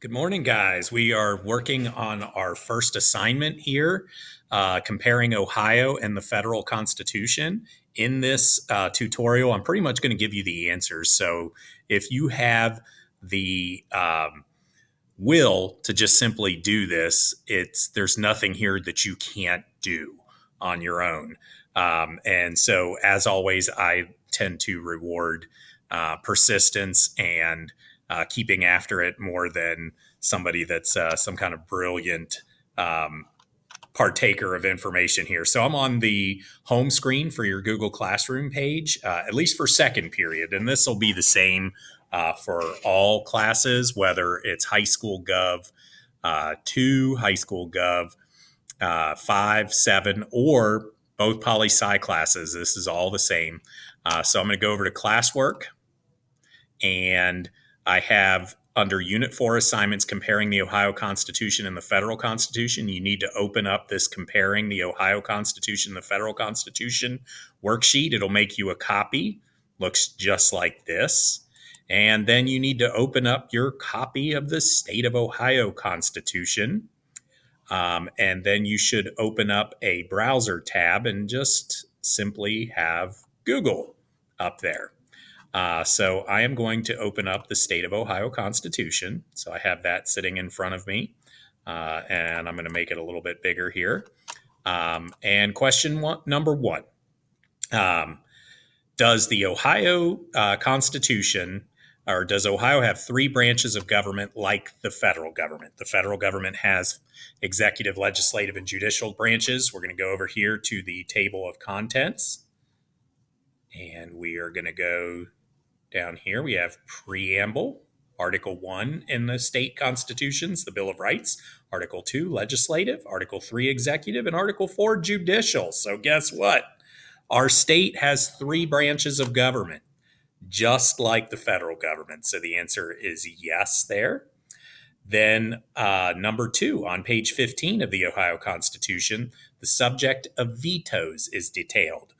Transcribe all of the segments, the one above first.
Good morning, guys. We are working on our first assignment here, comparing Ohio and the federal Constitution. In this tutorial, I'm pretty much going to give you the answers. So if you have the will to just simply do this, there's nothing here that you can't do on your own. And so, as always, I tend to reward persistence and keeping after it more than somebody that's some kind of brilliant partaker of information here. So I'm on the home screen for your Google Classroom page, at least for second period. And this will be the same for all classes, whether it's high school gov 2, high school gov 5, 7, or both poli-sci classes. This is all the same. So I'm going to go over to classwork, and I have under Unit 4 assignments comparing the Ohio Constitution and the federal Constitution. You need to open up this comparing the Ohio Constitution and the federal Constitution worksheet. It'll make you a copy. Looks just like this. And then you need to open up your copy of the State of Ohio Constitution. And then you should open up a browser tab and just simply have Google up there. So I am going to open up the State of Ohio Constitution. So I have that sitting in front of me. And I'm going to make it a little bit bigger here. And question number one. Does the Ohio Constitution, or does Ohio have 3 branches of government like the federal government? The federal government has executive, legislative, and judicial branches. We're going to go over here to the table of contents. And we are going to go down here. We have preamble, Article 1 in the state constitutions, the Bill of Rights, Article 2, legislative, Article 3, executive, and Article 4, judicial. So guess what? Our state has 3 branches of government, just like the federal government. So the answer is yes there. Then number 2, on page 15 of the Ohio Constitution, the subject of vetoes is detailed.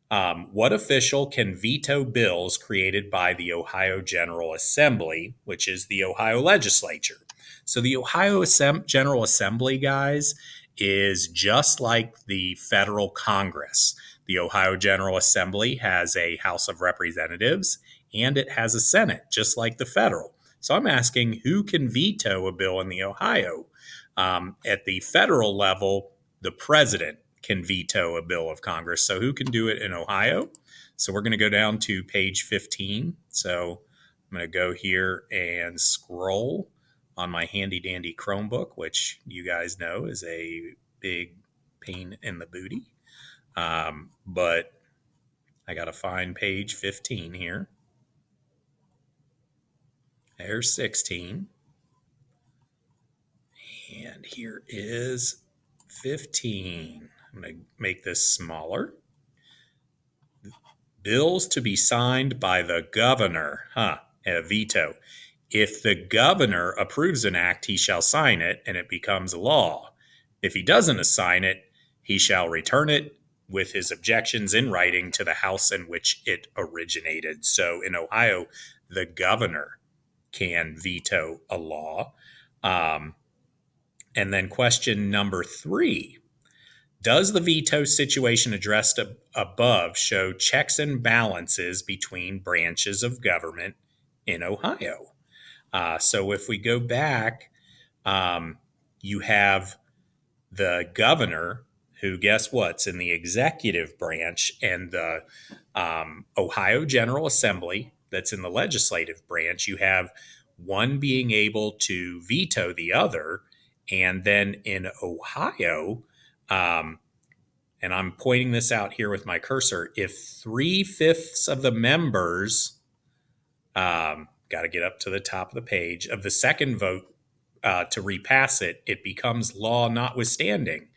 What official can veto bills created by the Ohio General Assembly, which is the Ohio legislature? So the Ohio General Assembly, guys, is just like the federal Congress. The Ohio General Assembly has a House of Representatives and it has a Senate, just like the federal. So I'm asking, who can veto a bill in the Ohio? At the federal level, the president can veto a bill of Congress. So who can do it in Ohio? So we're going to go down to page 15. So I'm going to go here and scroll on my handy dandy Chromebook, which you guys know is a big pain in the booty. But I got to find page 15 here. There's 16. And here is 15. I'm going to make this smaller. Bills to be signed by the governor. A veto. If the governor approves an act, he shall sign it, and it becomes law. If he doesn't assign it, he shall return it with his objections in writing to the house in which it originated. So in Ohio, the governor can veto a law. And then question number 3. Does the veto situation addressed above show checks and balances between branches of government in Ohio? So if we go back, you have the governor, who, guess what's in the executive branch, and the Ohio General Assembly that's in the legislative branch. You have one being able to veto the other. And then in Ohio, and I'm pointing this out here with my cursor, if 3/5 of the members, got to get up to the top of the page, of the second vote to repass it, it becomes law notwithstanding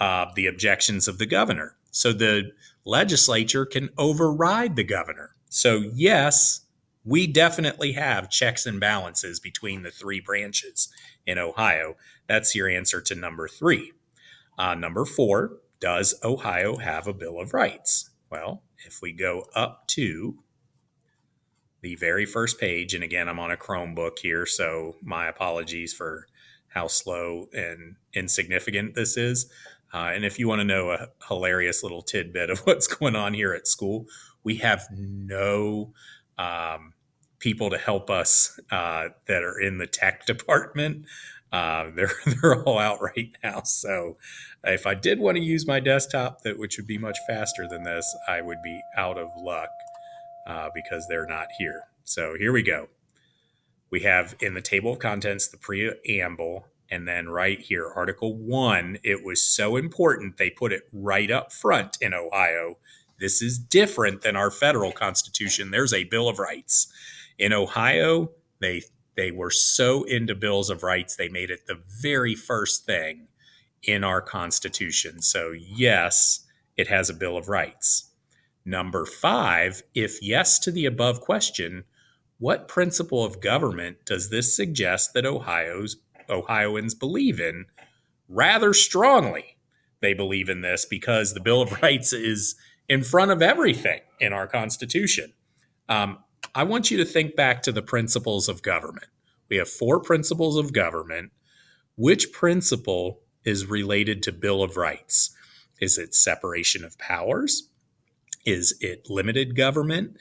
the objections of the governor. So the legislature can override the governor. So yes, we definitely have checks and balances between the 3 branches in Ohio. That's your answer to number 3. Number 4, does Ohio have a Bill of Rights? Well, if we go up to the very first page, and again, I'm on a Chromebook here, so my apologies for how slow and insignificant this is. And if you want to know a hilarious little tidbit of what's going on here at school, we have no people to help us that are in the tech department. They're all out right now. So if I did want to use my desktop, which would be much faster than this, I would be out of luck because they're not here. So here we go. We have in the table of contents the preamble, and then right here, Article 1. It was so important they put it right up front in Ohio. This is different than our federal constitution. There's a Bill of Rights. In Ohio, they were so into bills of rights, they made it the very first thing in our constitution. So yes, it has a Bill of Rights. Number 5, if yes to the above question, what principle of government does this suggest that Ohioans believe in? Rather strongly, they believe in this because the Bill of Rights is in front of everything in our Constitution. I want you to think back to the principles of government. We have 4 principles of government. Which principle is related to Bill of Rights? Is it separation of powers? Is it limited government?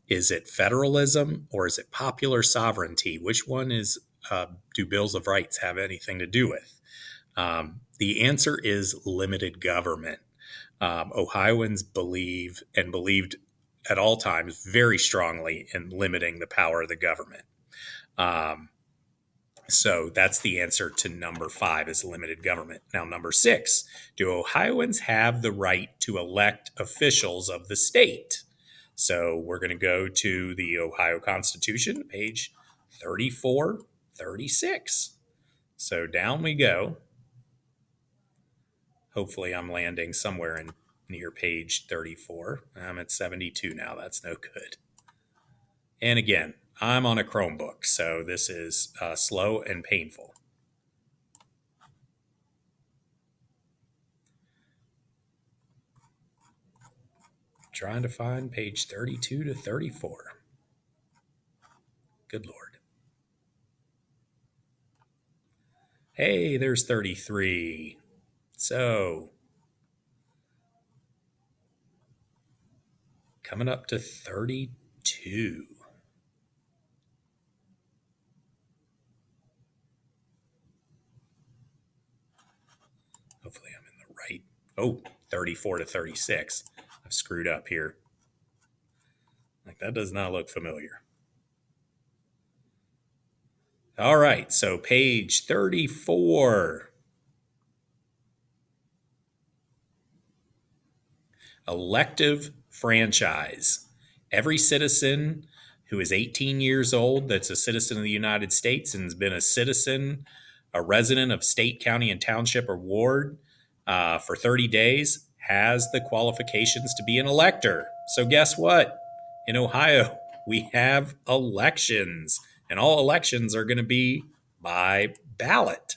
Is it federalism, or is it popular sovereignty? Which one do bills of rights have anything to do with? The answer is limited government. Ohioans believe and believed at all times very strongly in limiting the power of the government. So that's the answer to number 5 is limited government. Now, number 6, do Ohioans have the right to elect officials of the state? So we're going to go to the Ohio Constitution, page 3436. So down we go. Hopefully I'm landing somewhere near page 34. I'm at 72 now. That's no good. And again, I'm on a Chromebook, so this is slow and painful. Trying to find page 32 to 34. Good Lord. Hey, there's 33. So, coming up to 32. Hopefully I'm in the right. Oh, 34 to 36. I've screwed up here. Like, that does not look familiar. All right, so page 34. Elective franchise. Every citizen who is 18 years old that's a citizen of the United States and has been a citizen, a resident of state, county, and township or ward for 30 days has the qualifications to be an elector. So guess what? In Ohio, we have elections, and all elections are going to be by ballot.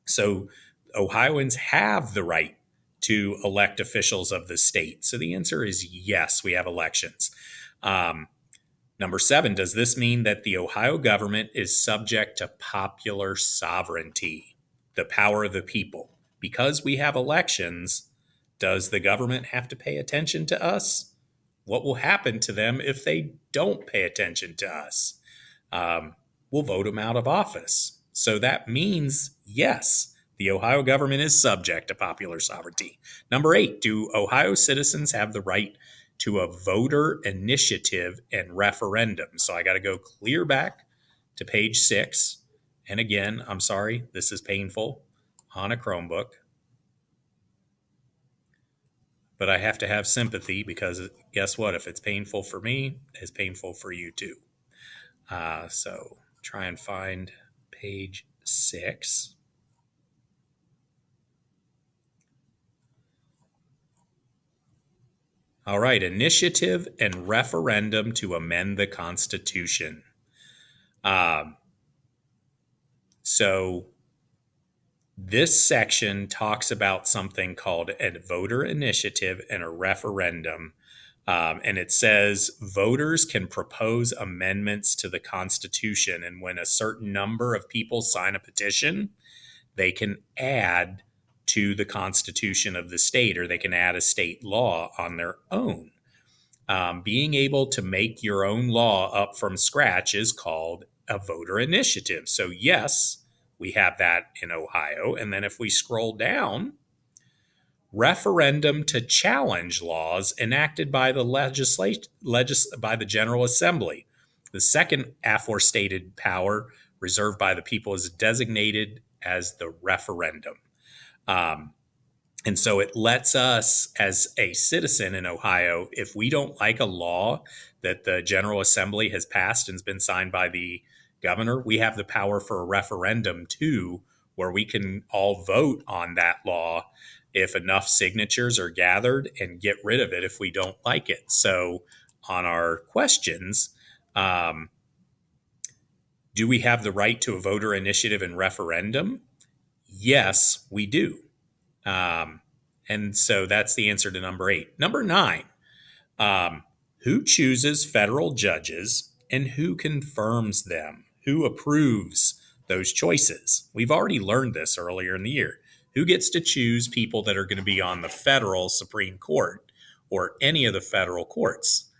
So Ohioans have the right to elect officials of the state. So the answer is yes, we have elections. Number 7, does this mean that the Ohio government is subject to popular sovereignty, the power of the people? Because we have elections, does the government have to pay attention to us? What will happen to them if they don't pay attention to us? We'll vote them out of office. So that means, yes, the Ohio government is subject to popular sovereignty. Number 8, do Ohio citizens have the right to a voter initiative and referendum? So I got to go clear back to page 6. And again, I'm sorry, this is painful on a Chromebook. But I have to have sympathy because guess what? If it's painful for me, it's painful for you too. So try and find page 6. All right, initiative and referendum to amend the Constitution. So this section talks about something called a voter initiative and a referendum And it says voters can propose amendments to the Constitution. And when a certain number of people sign a petition, they can add to the Constitution of the state, or they can add a state law on their own. Being able to make your own law up from scratch is called a voter initiative. So, yes, we have that in Ohio. And then if we scroll down, referendum to challenge laws enacted by the by the General Assembly. The second aforestated power reserved by the people is designated as the referendum. And so it lets us, as a citizen in Ohio, if we don't like a law that the General Assembly has passed and has been signed by the governor, we have the power for a referendum too, where we can all vote on that law if enough signatures are gathered and get rid of it if we don't like it. So on our questions, do we have the right to a voter initiative and referendum? Yes, we do. And so that's the answer to number 8. Number 9, who chooses federal judges and who confirms them? Who approves those choices? We've already learned this earlier in the year. Who gets to choose people that are going to be on the federal Supreme Court or any of the federal courts?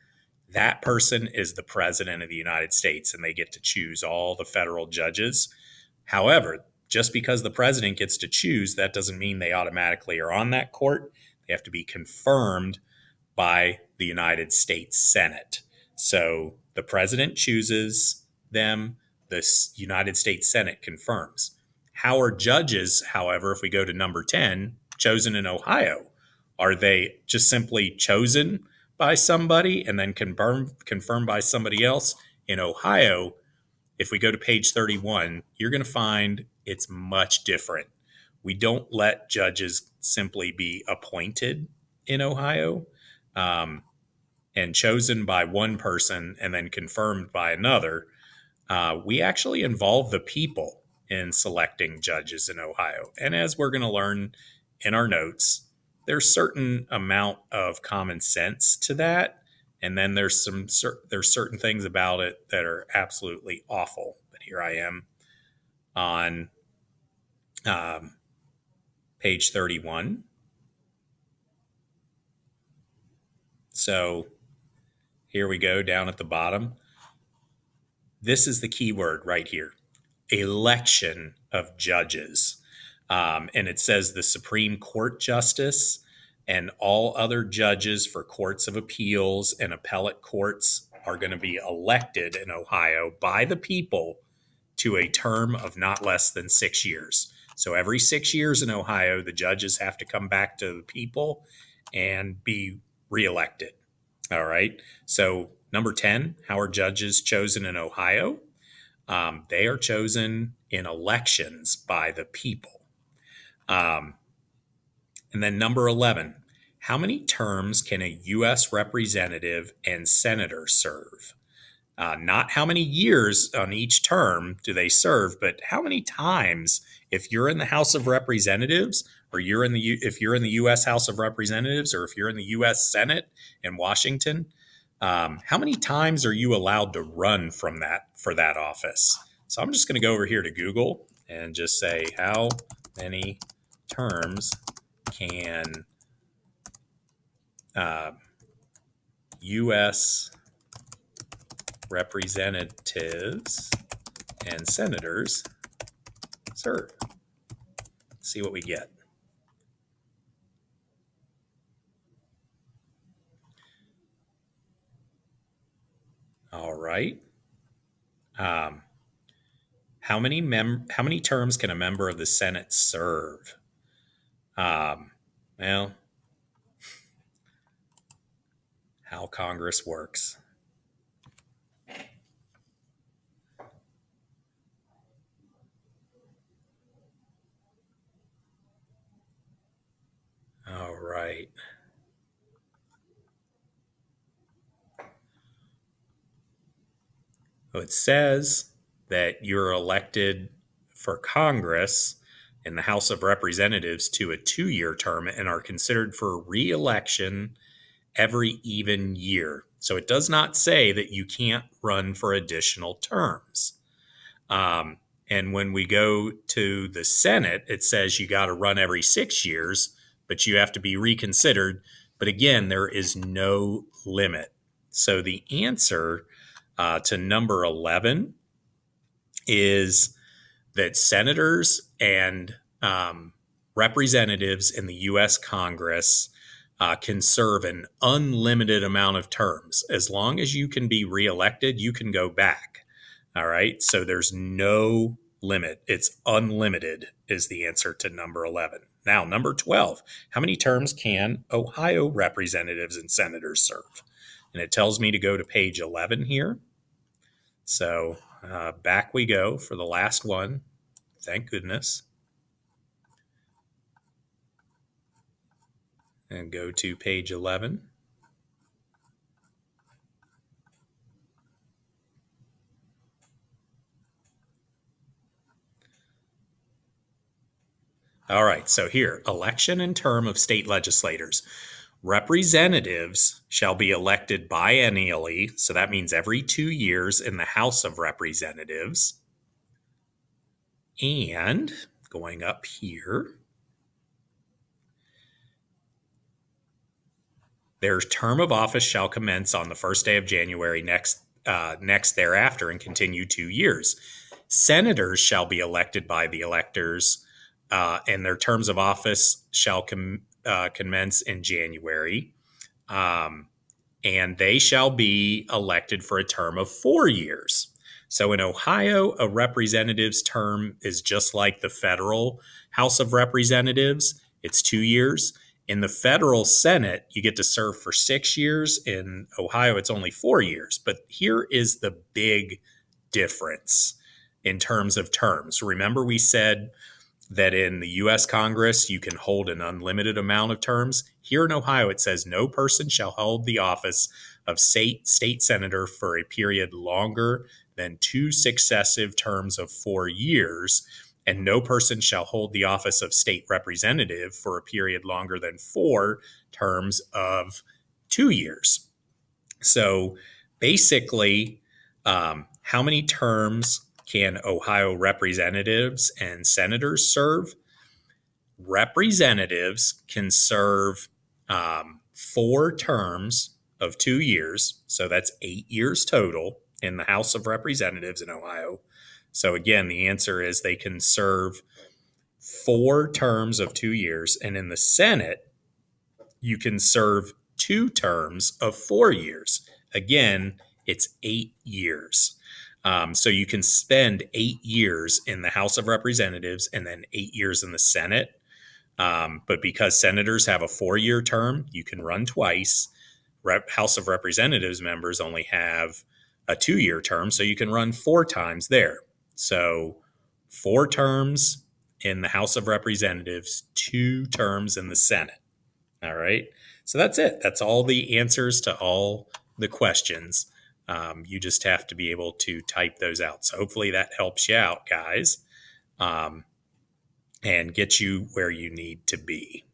That person is the President of the United States, and they get to choose all the federal judges. However, just because the president gets to choose, that doesn't mean they automatically are on that court. They have to be confirmed by the United States Senate. So the president chooses them, the United States Senate confirms. How are judges, however, if we go to number 10, chosen in Ohio? Are they just simply chosen by somebody and then confirmed by somebody else? In Ohio, if we go to page 31, you're going to find it's much different. We don't let judges simply be appointed in Ohio and chosen by one person and then confirmed by another. We actually involve the people in selecting judges in Ohio. And as we're going to learn in our notes, there's certain amount of common sense to that. And then there's certain things about it that are absolutely awful. But here I am on page 31. So here we go down at the bottom. This is the key word right here. Election of judges. And it says the Supreme Court justice and all other judges for courts of appeals and appellate courts are going to be elected in Ohio by the people to a term of not less than 6 years. So every 6 years in Ohio, the judges have to come back to the people and be reelected. All right. So number 10, how are judges chosen in Ohio? They are chosen in elections by the people. And then number 11, how many terms can a U.S. representative and senator serve? Not how many years on each term do they serve, but how many times, if you're in the House of Representatives, or if you're in the U.S. House of Representatives, or if you're in the U.S. Senate in Washington, how many times are you allowed to run for that office? So I'm just going to go over here to Google and just say, how many terms can U.S. representatives and senators serve? Let's see what we get. All right. How many terms can a member of the Senate serve? Well, how Congress works. All right. Well, it says that you're elected for Congress in the House of Representatives to a 2-year term and are considered for re-election every even year. So it does not say that you can't run for additional terms. And when we go to the Senate, it says you got to run every 6 years, but you have to be reconsidered. But again, there is no limit. So the answer to number 11 is that senators and representatives in the U.S. Congress can serve an unlimited amount of terms. As long as you can be reelected, you can go back. All right. So there's no limit. It's unlimited is the answer to number 11. Now, number 12, how many terms can Ohio representatives and senators serve? And it tells me to go to page 11 here. So back we go for the last one. Thank goodness. And go to page 11. All right, so here, election and term of state legislators. Representatives shall be elected biennially, so that means every 2 years in the House of Representatives. And going up here, their term of office shall commence on the first day of January next thereafter and continue 2 years. Senators shall be elected by the electors, and their terms of office shall commence in January, and they shall be elected for a term of 4 years. So in Ohio, a representative's term is just like the federal House of Representatives. It's 2 years. In the federal Senate, you get to serve for 6 years. In Ohio, it's only 4 years. But here is the big difference in terms of terms. Remember, we said that in the U.S. Congress, you can hold an unlimited amount of terms. Here in Ohio, it says no person shall hold the office of state senator for a period longer than 2 successive terms of 4 years, and no person shall hold the office of state representative for a period longer than 4 terms of 2 years. So basically, how many terms can Ohio representatives and senators serve? Representatives can serve 4 terms of 2 years. So that's 8 years total in the House of Representatives in Ohio. So again, the answer is they can serve 4 terms of 2 years. And in the Senate, you can serve 2 terms of 4 years. Again, it's 8 years. So you can spend 8 years in the House of Representatives and then 8 years in the Senate. But because senators have a 4-year term, you can run twice. House of Representatives members only have a 2-year term, so you can run 4 times there. So 4 terms in the House of Representatives, 2 terms in the Senate. All right. So that's it. That's all the answers to all the questions. You just have to be able to type those out. So hopefully that helps you out, guys, and get you where you need to be.